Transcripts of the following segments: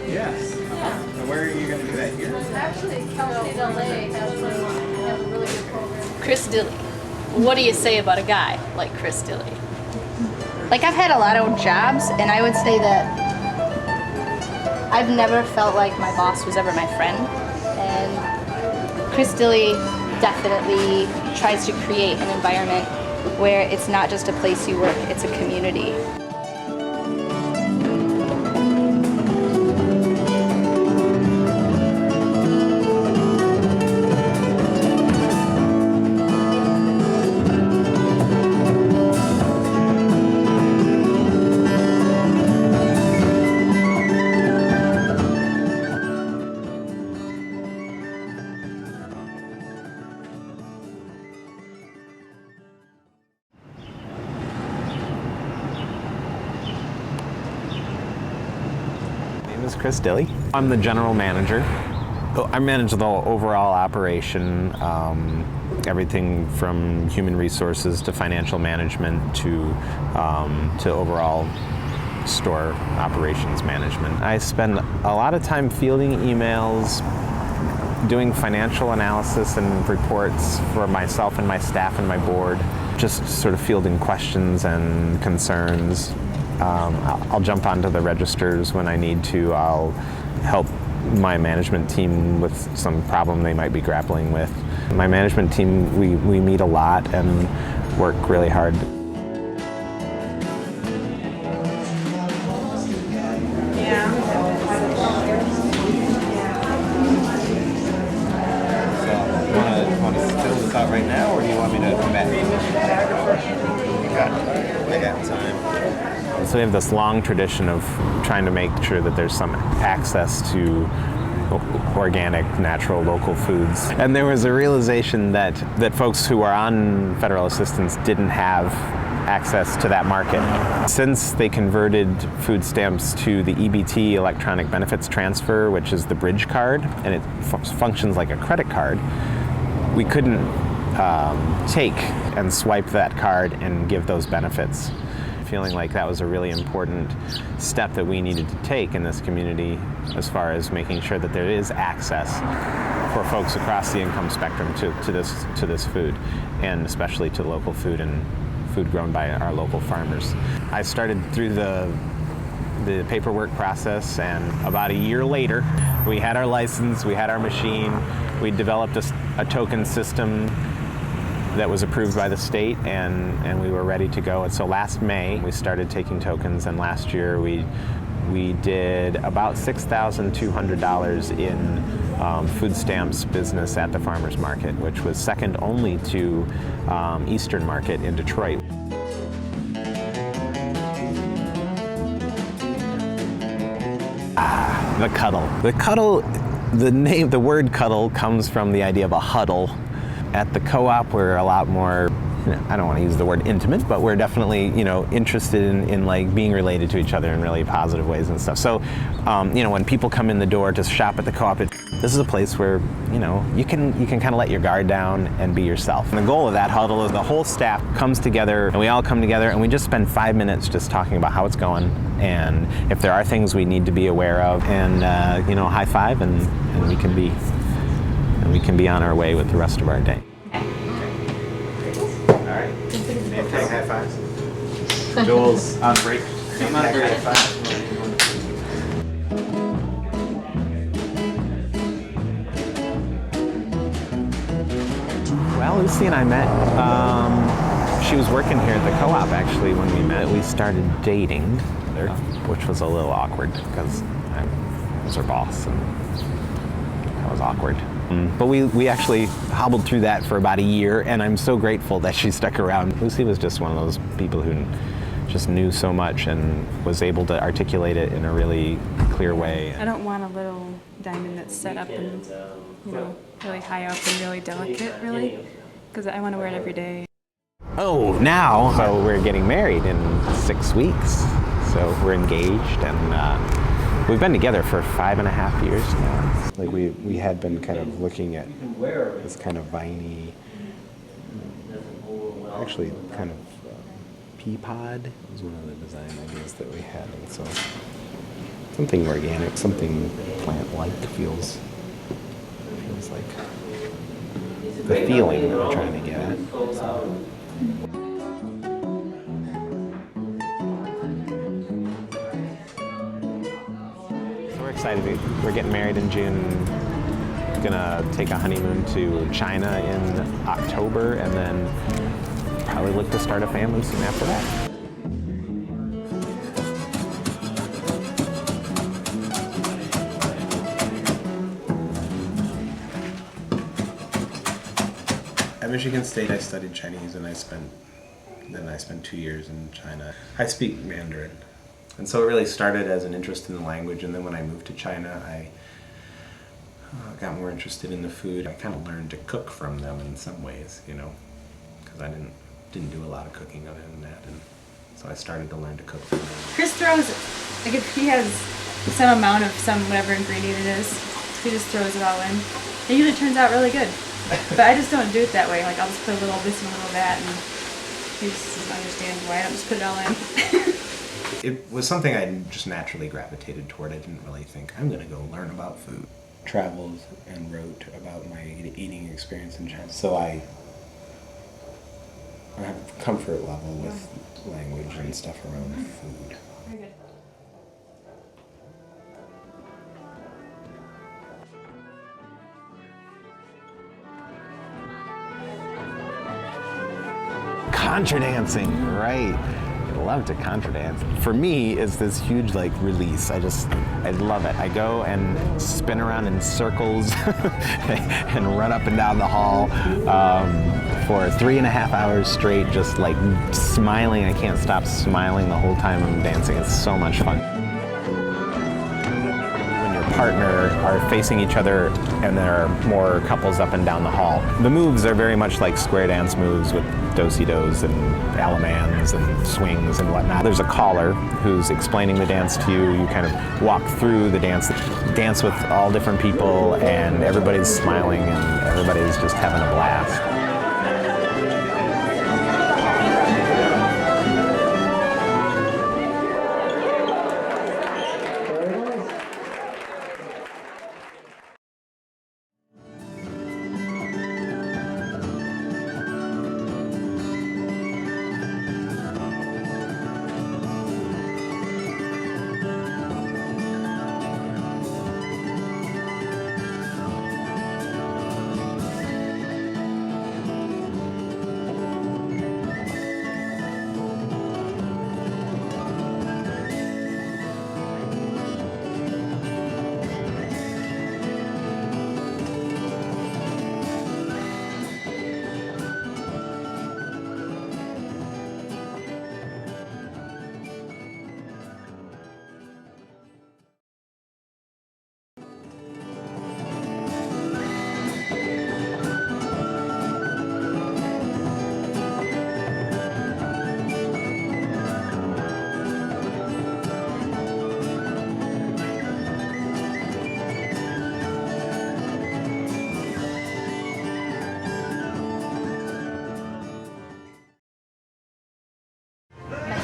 Yes. And where are you going to do that here? Actually, Kalamazoo, Dilley has a really good program. Chris Dilley. What do you say about a guy like Chris Dilley? Like, I've had a lot of jobs, and I would say that I've never felt like my boss was ever my friend. And Chris Dilley definitely tries to create an environment where it's not just a place you work, it's a community. My name is Chris Dilley. I'm the general manager. I manage the overall operation, everything from human resources to financial management to overall store operations management. I spend a lot of time fielding emails, doing financial analysis and reports for myself and my staff and my board, just sort of fielding questions and concerns. I'll jump onto the registers when I need to. I'll help my management team with some problem they might be grappling with. My management team, we meet a lot and work really hard. So, want to fill this out right now, or do you want me to come back? I got time. So we have this long tradition of trying to make sure that there's some access to organic, natural, local foods. And there was a realization that folks who are on federal assistance didn't have access to that market. Since they converted food stamps to the EBT, electronic benefits transfer, which is the bridge card, and it functions like a credit card, we couldn't take and swipe that card and give those benefits. Feeling like that was a really important step that we needed to take in this community as far as making sure that there is access for folks across the income spectrum to this food, and especially to local food and food grown by our local farmers. I started through the paperwork process, and about a year later we had our license, we had our machine, we developed a token system that was approved by the state, and we were ready to go. And so last May we started taking tokens, and last year we did about $6,200 in food stamps business at the farmers market, which was second only to Eastern Market in Detroit. The cuddle. The word cuddle comes from the idea of a huddle. At the co-op, we're a lot more, I don't want to use the word intimate, but we're definitely, interested in like being related to each other in really positive ways and stuff. So, when people come in the door to shop at the co-op, this is a place where, you can kind of let your guard down and be yourself. And the goal of that huddle is the whole staff comes together, and we all come together, and we just spend 5 minutes just talking about how it's going, and if there are things we need to be aware of, and high five, and we can be on our way with the rest of our day. All right. Name tag high fives. Joel's on break. Name on break. High five. Well, Lucy and I met. She was working here at the co-op actually when we met. We started dating, which was a little awkward because I was her boss, and that was awkward. But we actually hobbled through that for about a year, and I'm so grateful that she stuck around. Lucy was just one of those people who just knew so much and was able to articulate it in a really clear way. I don't want a little diamond that's set up and, really high up and really delicate, really, because I want to wear it every day. Oh, now, so we're getting married in 6 weeks. So we're engaged, and we've been together for 5.5 years now. Like we had been kind of looking at this kind of viney actually kind of pea pod was one of the design ideas that we had, and so something organic, something plant-like feels like the feeling that we're trying to get at. So. We're excited. We're getting married in June. Gonna take a honeymoon to China in October, and then probably look to start a family soon after that. At Michigan State, I studied Chinese, and I spent 2 years in China. I speak Mandarin, and so it really started as an interest in the language. And then when I moved to China, I got more interested in the food. I kind of learned to cook from them in some ways, you know, because I didn't do a lot of cooking other than that, and so I started to learn to cook from them. Chris throws it. Like if he has some amount of some whatever ingredient it is, he just throws it all in. It usually turns out really good. But I just don't do it that way. Like I'll just put a little this and a little that, and he just doesn't understand why I don't just put it all in. It was something I just naturally gravitated toward. I didn't really think, I'm going to go learn about food. Traveled and wrote about my eating experience in China. So I have a comfort level with language and stuff around food. Very good. Contra dancing, right. I love to contra dance. For me, it's this huge release. I love it. I go and spin around in circles and run up and down the hall for 3.5 hours straight, just smiling. I can't stop smiling the whole time I'm dancing. It's so much fun. When your partner are facing each other and there are more couples up and down the hall, the moves are very much like square dance moves with do-si-dos and alamans and swings and whatnot. There's a caller who's explaining the dance to you. You kind of walk through the dance with all different people, and everybody's smiling and everybody's just having a blast.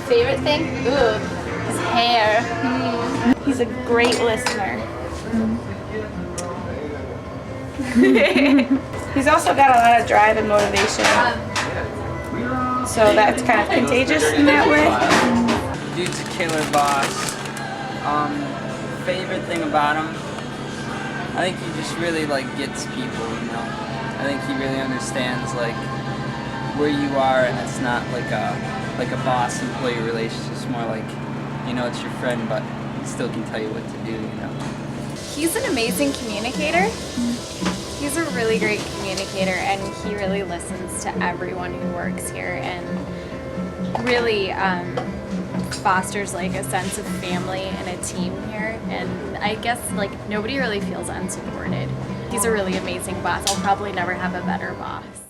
Favorite thing? Ooh, his hair. He's a great listener. He's also got a lot of drive and motivation. So that's kind of contagious in that way. Dude's a killer boss. Favorite thing about him? I think he just really gets people, you know. I think he really understands where you are, and it's not like a boss-employee relationship. It's more it's your friend, but he still can tell you what to do, you know. He's an amazing communicator. He's a really great communicator, and he really listens to everyone who works here and really fosters a sense of family and a team here. And I guess nobody really feels unsupported. He's a really amazing boss. I'll probably never have a better boss.